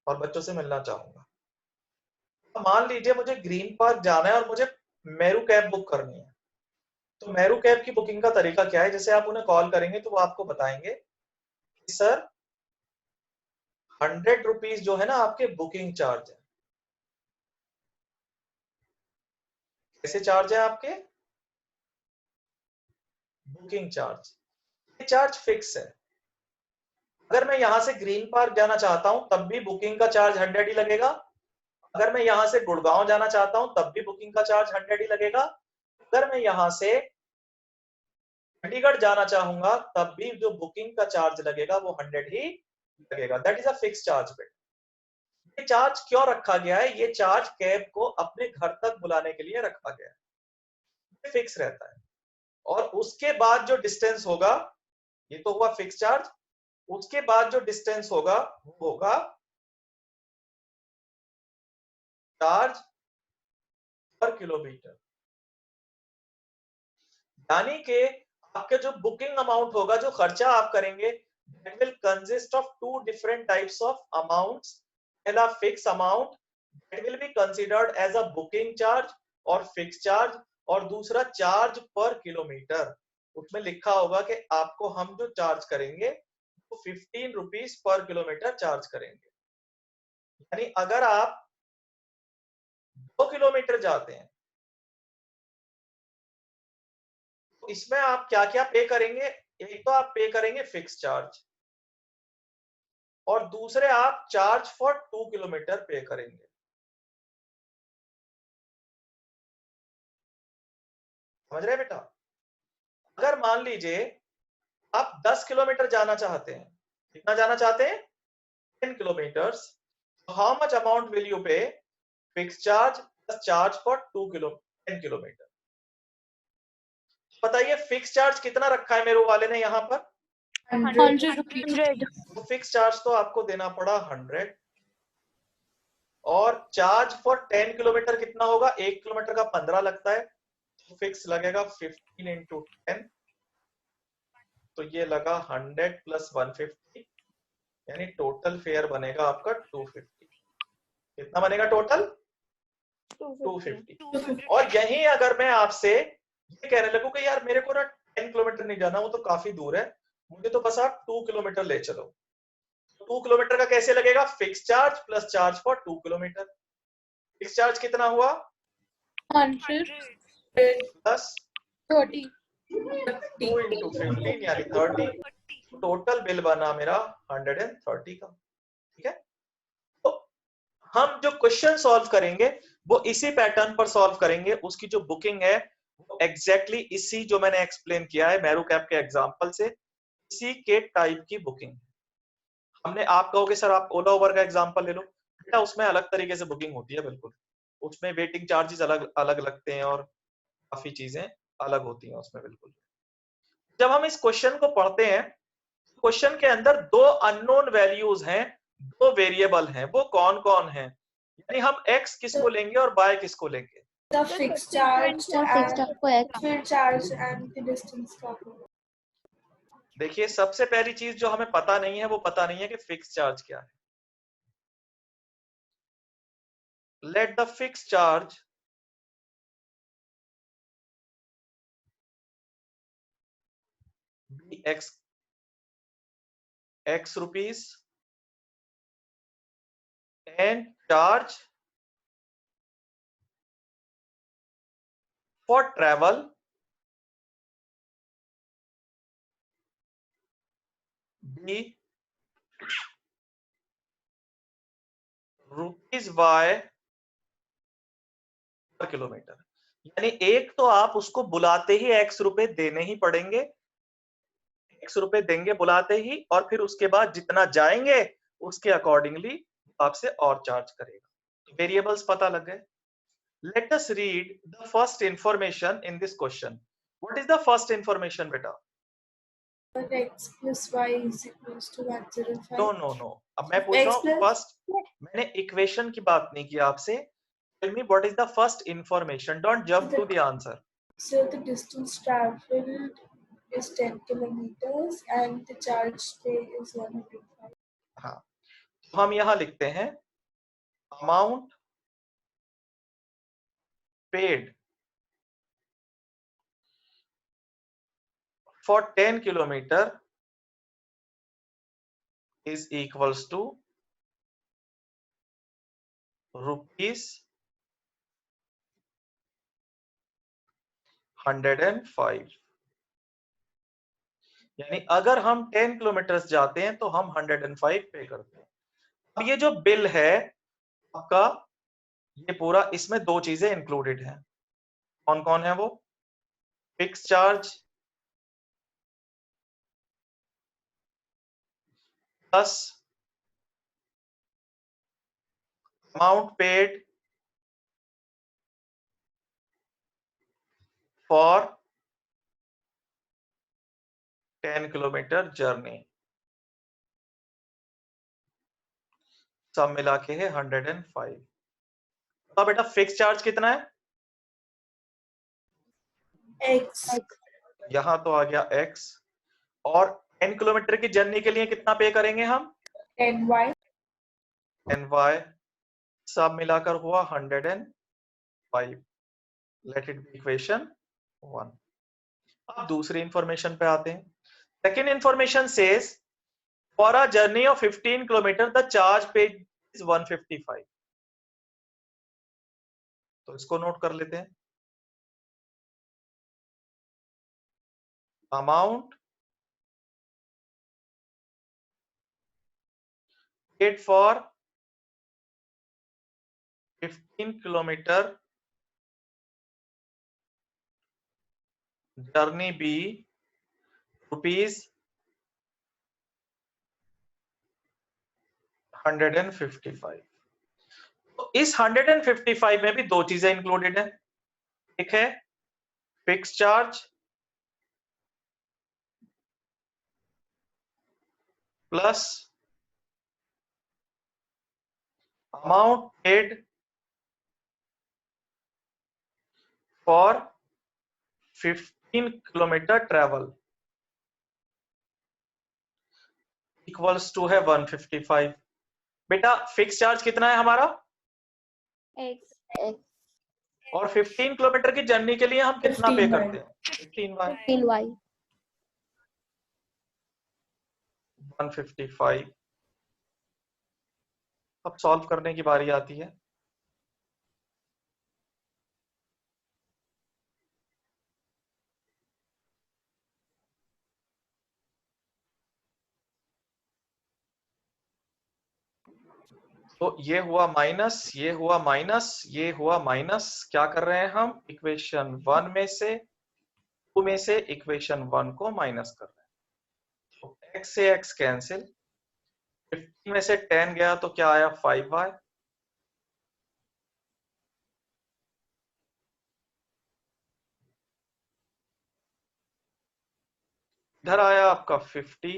और बच्चों से मिलना चाहूंगा। तो मान लीजिए मुझे ग्रीन पार्क जाना है और मुझे मेरू कैब बुक करनी है। तो मेरू कैब की बुकिंग का तरीका क्या है? जैसे आप उन्हें कॉल करेंगे तो वो आपको बताएंगे कि सर 100 रुपीज जो है ना आपके बुकिंग चार्ज है। कैसे चार्ज है आपके? Booking charge. ये चार्ज फिक्स है। अगर मैं यहां से ग्रीन पार्क जाना चाहता हूं तब भी बुकिंग का चार्ज 100 ही लगेगा। अगर मैं यहां से गुड़गांव जाना चाहता हूं तब भी बुकिंग का चार्ज 100 ही लगेगा। अगर मैं यहां से चंडीगढ़ जाना चाहूंगा तब भी जो बुकिंग का चार्ज लगेगा वो 100 ही लगेगा। That is a fix charge bit. ये चार्ज क्यों रखा गया है? ये चार्ज कैब को अपने घर तक बुलाने के लिए रखा गया है, ये फिक्स रहता है। और उसके बाद जो डिस्टेंस होगा, ये तो हुआ फिक्स चार्ज, उसके बाद जो डिस्टेंस होगा वो होगा चार्ज पर किलोमीटर। यानी कि आपके जो बुकिंग अमाउंट होगा, जो खर्चा आप करेंगे, that will consist of two different types of amounts. पहला fix amount that will be considered as a booking charge और फिक्स चार्ज, और दूसरा चार्ज पर किलोमीटर। उसमें लिखा होगा कि आपको हम जो चार्ज करेंगे वो 15 रुपीज पर किलोमीटर चार्ज करेंगे। यानी अगर आप 2 किलोमीटर जाते हैं तो इसमें आप क्या क्या पे करेंगे? एक तो आप पे करेंगे फिक्स चार्ज, और दूसरे आप चार्ज फॉर 2 किलोमीटर पे करेंगे। समझ रहे बेटा? अगर मान लीजिए आप 10 किलोमीटर जाना चाहते हैं, कितना जाना चाहते हैं? 10 kilometres. How much amount will you pay? Fix charge plus charge for 10 kilometre. बताइए फिक्स चार्ज कितना रखा है मेरे वाले ने यहाँ पर? 100 रुपीज। तो फिक्स चार्ज तो आपको देना पड़ा 100, और चार्ज फॉर 10 किलोमीटर कितना होगा? 1 किलोमीटर का 15 लगता है, तो फिक्स लगेगा 15 इंटू 10, तो ये लगा 100 प्लस 150, यानी टोटल फेयर बनेगा आपका 250। कितना बनेगा टोटल? 250। और यही अगर मैं आपसे ये कहने लगूं कि यार मेरे को ना 10 किलोमीटर नहीं जाना, वो तो काफी दूर है, मुझे तो बस आप 2 किलोमीटर ले चलो, 2 किलोमीटर का कैसे लगेगा? Fix charge plus charge for 2 kilometre. Fix charge कितना हुआ? 100 प्लस 30 2 इंटू 15 यानी 30। टोटल बिल बना मेरा 130 का। ठीक है, तो हम जो क्वेश्चन सॉल्व करेंगे वो इसी पैटर्न पर सॉल्व करेंगे। उसकी जो बुकिंग है वो एग्जैक्टली इसी जो मैंने एक्सप्लेन किया है मेरू कैब के एग्जांपल से, इसी के टाइप की बुकिंग। हमने, आप कहोगे सर आप ओला उबर का एग्जांपल ले लो, बेटा उसमें अलग तरीके से बुकिंग होती है, बिल्कुल उसमें वेटिंग चार्जेस अलग अलग लगते हैं और काफी चीजें अलग होती हैं उसमें बिल्कुल। जब हम इस क्वेश्चन को पढ़ते हैं, क्वेश्चन के अंदर दो अननोन वैल्यूज हैं, दो वेरिएबल हैं, वो कौन कौन है? यानी हम x किसको लेंगे और y किसको लेंगे? the fixed charge and फिर charge and the distance का। देखिए सबसे पहली चीज जो हमें पता नहीं है वो पता नहीं है कि फिक्स चार्ज क्या है। Let the fix charge be x rupees and charge for travel be rupees y per kilometre. यानी एक तो आप उसको बुलाते ही x रुपए देने ही पड़ेंगे, x रुपए देंगे बुलाते ही, और फिर उसके बाद जितना जाएंगे उसके अकॉर्डिंगली आपसे और चार्ज करेगा। वेरिएबल्स पता लग गए। Let us read the first information in this question. What is the first information बेटा? x plus y is equals to 105. No, अब मैं पूछ रहा हूँ फर्स्ट, मैंने इक्वेशन की बात नहीं की आपसे। Tell me what is the first information, don't jump to the answer. So the distance traveled is 10 kilometers and the charge pay is 105. हाँ, तो हम यहाँ लिखते हैं amount paid for 10 kilometer is equals to rupees 105। यानी अगर हम 10 kilometre जाते हैं तो हम 105 पे करते हैं। अब ये जो बिल है आपका, ये पूरा, इसमें दो चीजें इंक्लूडेड हैं। कौन कौन है वो? Fix charge plus amount paid for 10 kilometre journey, सब मिला के है 105। तो बेटा फिक्स चार्ज कितना है? X. यहां तो आ गया x, और 10 किलोमीटर की जर्नी के लिए कितना पे करेंगे हम? 10y. ny, सब मिलाकर हुआ 105। Let it be equation 1। अब दूसरी इंफॉर्मेशन पे आते हैं। Second information says for a journey of 15 kilometre the charge paid is 155। तो इसको नोट कर लेते हैं। Amount paid for 15 kilometre journey be rupees 155। तो इस 155 में भी दो चीजें इंक्लूडेड है। एक है fix charge plus amount paid for 15 kilometre travel equals to है 155। बेटा फिक्स चार्ज कितना है हमारा? X. और 15 किलोमीटर की जर्नी के लिए हम कितना पे 15y. करते हैं? 15y। 15y. 155। अब सॉल्व करने की बारी आती है। तो ये हुआ माइनस, ये हुआ माइनस, ये हुआ माइनस। क्या कर रहे हैं हम? इक्वेशन 1 में से 2 में से इक्वेशन 1 को माइनस कर रहे हैं। तो x से x कैंसिल, 15 में से 10 गया तो क्या आया? 5y। इधर आया आपका 50,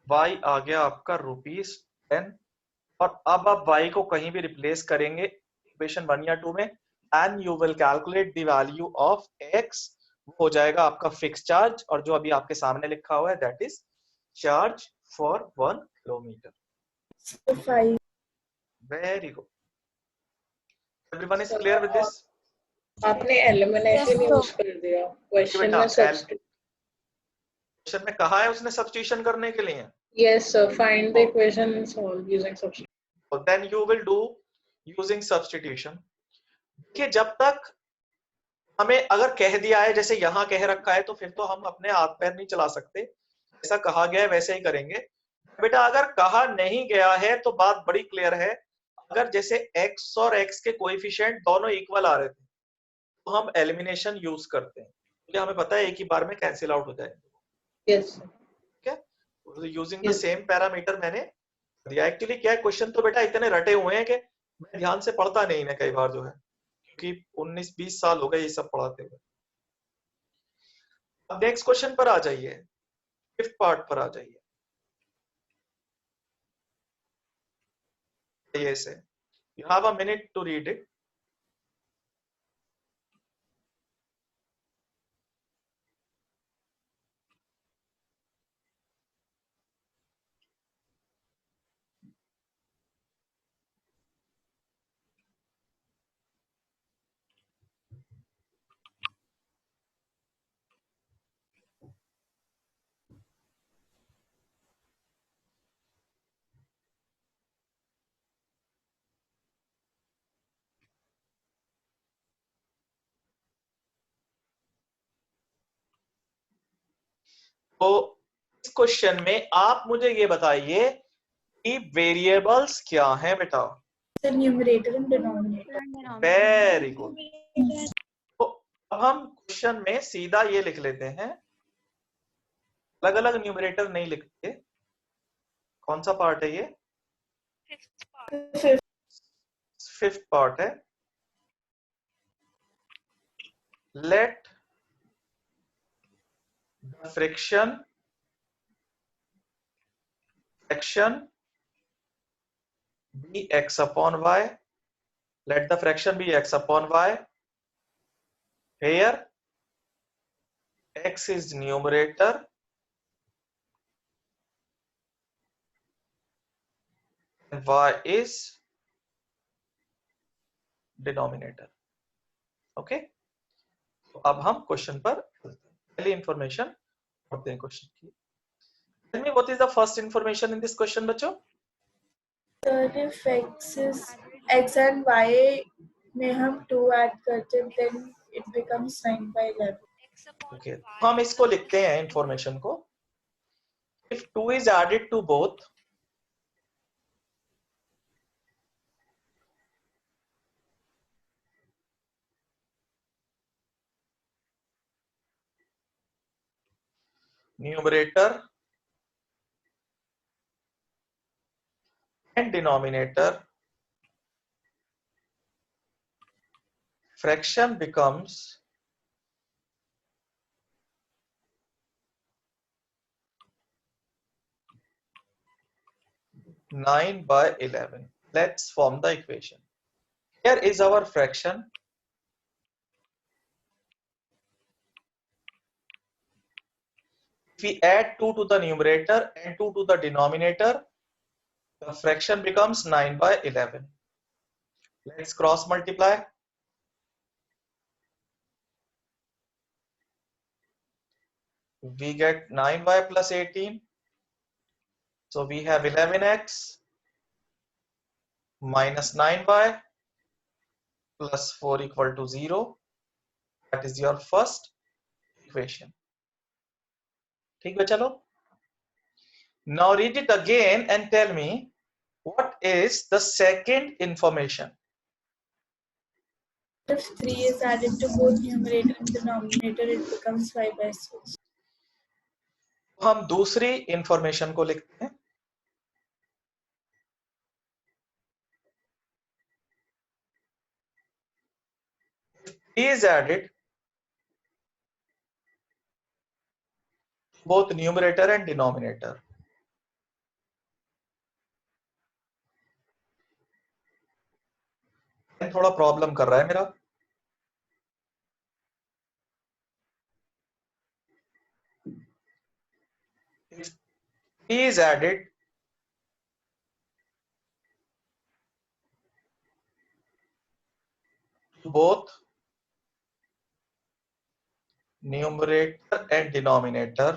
y आ गया आपका रुपीज 10। और अब आप y को कहीं भी रिप्लेस करेंगे इक्वेशन 1 या 2 में, and you will calculate the value of x। हो जाएगा आपका फिक्स चार्ज, और जो अभी आपके सामने लिखा हुआ है that is charge for 1 kilometre. 5. Very good, everyone is clear with this? आपने एलिमिनेशन यूज कर दिया क्वेश्चन में सब्स्टिट्यूट। क्वेश्चन में कहा है उसने सब्स्टिट्यूशन करने के लिए। Yes sir, find the equation and solve using substitution. Then you will do using substitution। देखिए जब तक हमें अगर कह दिया है, जैसे यहाँ कह रखा है, तो फिर तो हम अपने हाथ पैर नहीं चला सकते। जैसा कहा गया है वैसे ही करेंगे। बेटा अगर कहा नहीं गया है तो बात बड़ी क्लियर है। अगर जैसे x और x के कोएफिशिएंट दोनों इक्वल आ रहे थे तो हम एलिमिनेशन यूज करते हैं, क्योंकि हमें पता है एक ही बार में कैंसिल आउट हो जाएगा। Yes sir. Using the same parameter मैंने दिया। एक्चुअली क्या है, क्वेश्चन तो बेटा इतने रटे हुए हैं कि मैं ध्यान से पढ़ता नहीं इन्हें कई बार जो है, क्योंकि 19-20 साल हो गए ये सब पढ़ाते हुए। अब नेक्स्ट क्वेश्चन पर आ जाइए, फिफ्थ पार्ट पर आ जाइए। ये say you have a minute to read it. तो इस क्वेश्चन में आप मुझे ये बताइए कि वेरिएबल्स क्या हैं बेटा। The numerator and denominator. Very good. तो अब हम क्वेश्चन में सीधा ये लिख लेते हैं, अलग अलग न्यूमरेटर नहीं लिखते। कौन सा पार्ट है ये? Fifth part. फिफ्थ पार्ट है। Let the fraction be x upon y. Let the fraction be x upon y. Here x is numerator and y is denominator. Okay, तो अब हम क्वेश्चन पर पहली इंफॉर्मेशन पढ़ते हैं क्वेश्चन की। Tell me what is the first information in this question बच्चों? Sir, if x and y में हम 2 ऐड करते हैं, then it becomes 9/11. X upon okay, y हम इसको plus लिखते हैं इंफॉर्मेशन को। If 2 is added to both, numerator and denominator, fraction becomes 9/11. Let's form the equation. Here is our fraction. If we add 2 to the numerator and 2 to the denominator, the fraction becomes 9/11. Let's cross multiply. We get 9y plus 18. So we have 11x minus 9y plus 4 equal to 0. That is your first equation. ठीक है, चलो। Now read it again and tell me what is the second information. If 3 is added to both numerator and denominator, it becomes 5/6. हम दूसरी information को लिखते हैं। T is added both numerator and denominator. थोड़ा problem कर रहा है मेरा। If T is added to both numerator and denominator,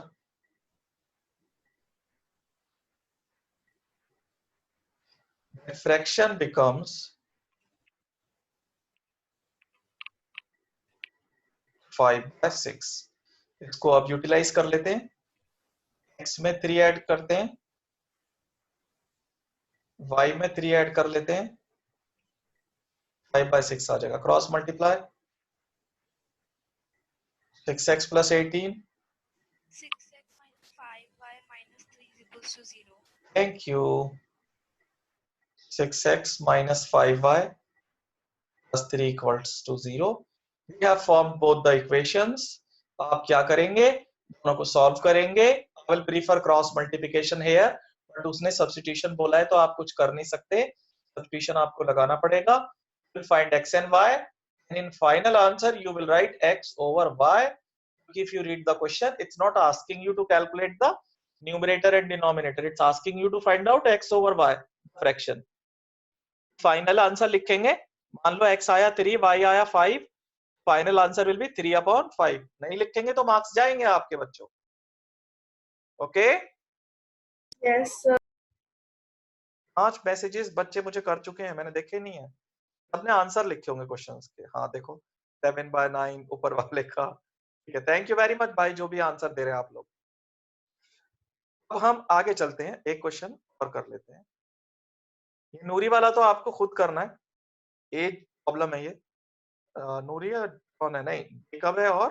the fraction becomes 5/6. इसको अब यूटिलाइज कर लेते हैं। x में 3 ऐड करते हैं, y में 3 ऐड कर लेते हैं, 5/6 आ जाएगा। Cross multiply, 6x plus 18. 6x minus 5y minus 3 is equals to 0. Thank you. 6x minus 5y plus 3 equals to 0. We have formed both the equations. आप क्या करेंगे, दोनों को सॉल्व करेंगे. I will prefer cross multiplication here, but उसने substitution बोला है तो आप कुछ कर नहीं सकते. Substitution आपको लगाना पड़ेगा. You will find x and y, and in final answer you will write x over y. If you read the question, it's not asking you to calculate the numerator and denominator. It's asking you to find out x over y fraction. Final answer लिखेंगे. मान लो x आया 3, y आया 5. Final answer will be 3/5. नहीं लिखेंगे तो marks जाएंगे आपके बच्चों. ओके. Yes, sir. 5 मैसेजेस बच्चे मुझे कर चुके हैं, मैंने देखे नहीं है. सबने आंसर लिखे होंगे क्वेश्चंस के. हाँ देखो 7/9 ऊपर वाले का. ठीक है, थैंक यू वेरी मच भाई जो भी आंसर दे रहे हैं आप लोग. अब हम आगे चलते हैं, एक क्वेश्चन और कर लेते हैं. ये नूरी वाला तो आपको खुद करना है. एज प्रॉब्लम है ये. नूरी कौन है? नहीं, जेकब है और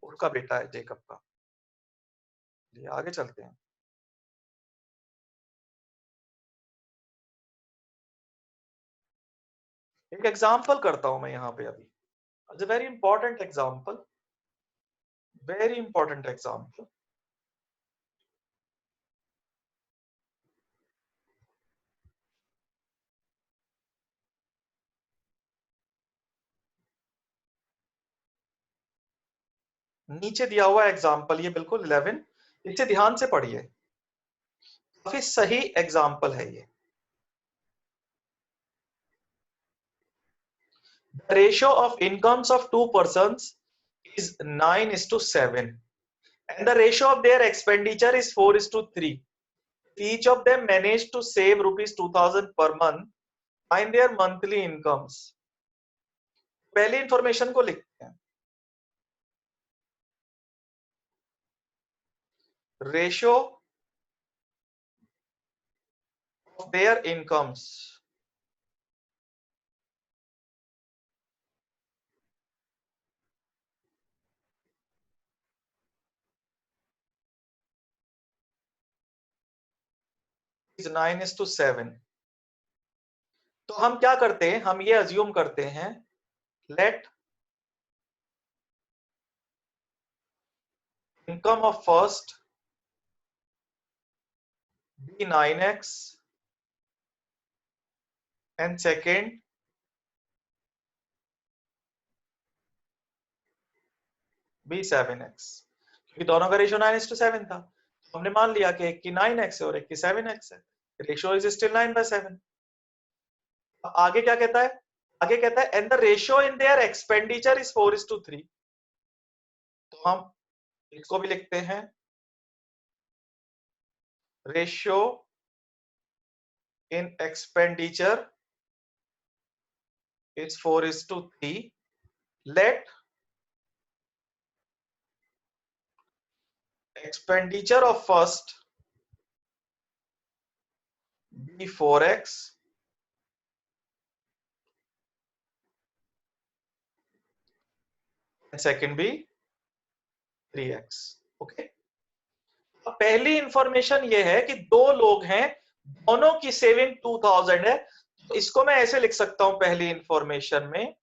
उसका बेटा है जेकब का. ये आगे चलते हैं. एक एग्जांपल करता हूं मैं यहाँ पे अभी. It's a very important example, very important example. नीचे दिया हुआ एग्जांपल ये बिल्कुल 11, इसे ध्यान से पढ़िए. काफी सही एग्जांपल है ये. The ratio of incomes of two persons is 9:7, and the ratio of their expenditure is 4:3. Each of them managed to save rupees 2000 per month. Find their monthly incomes. पहली इंफॉर्मेशन को लिखते हैं. Ratio of their incomes is 9:7. तो हम क्या करते हैं, हम ये अज्यूम करते हैं, let income of first be 9x and second be 7x. क्योंकि दोनों का रेशियो 9:7 था, तो हमने मान लिया कि एक की 9x है और एक की 7x है. Ratio is still 9/7. आगे क्या कहता है, आगे कहता है and the ratio in their expenditure is 4:3. तो हम इसको भी लिखते हैं, ratio in expenditure is 4:3. Let expenditure of first be 4x and second be 3x. Okay. पहली इंफॉर्मेशन ये है कि दो लोग हैं, दोनों की सेविंग 2000 है. तो इसको मैं ऐसे लिख सकता हूं पहली इंफॉर्मेशन में,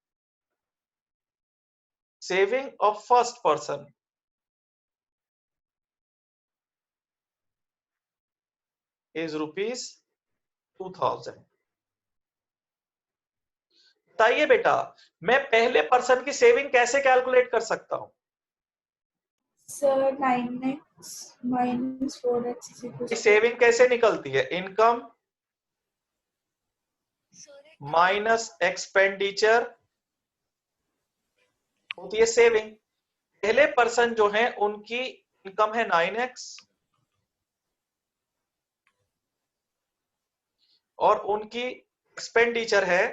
saving of first person is rupees 2000. बताइए बेटा, मैं पहले पर्सन की सेविंग कैसे कैलकुलेट कर सकता हूं? Sir, 9x minus 4x is equal to saving कैसे निकलती है? इनकम माइनस एक्सपेंडिचर होती है सेविंग. पहले पर्सन जो है उनकी इनकम है 9x और उनकी एक्सपेंडिचर है,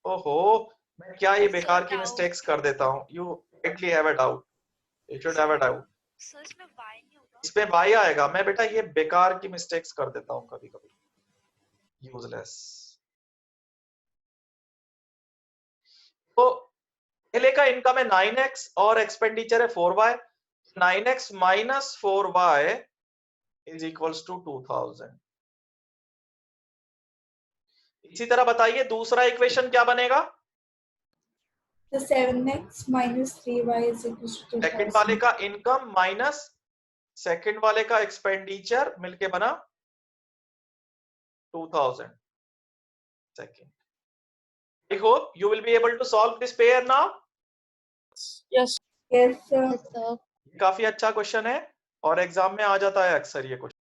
ओहो मैं क्या ये बेकार की मिस्टेक्स कर देता हूं. You rightly have a doubt, you should have a doubt. Sir इसमें y नहीं होगा. इसमें y आएगा. मैं बेटा ये बेकार की मिस्टेक्स कर देता हूं कभी कभी, यूजलेस. तो पहले का इनकम है 9x और एक्सपेंडिचर है 4y. 9x minus 4y is equals to 2000. इसी तरह बताइए दूसरा इक्वेशन क्या बनेगा? The 7x minus 3y is equal to second वाले का इनकम माइनस सेकंड वाले का एक्सपेंडिचर मिलके बना 2000 second. I hope you will be able to solve this pair now. Yes, sir. काफी अच्छा क्वेश्चन है और एग्जाम में आ जाता है अक्सर ये क्वेश्चन.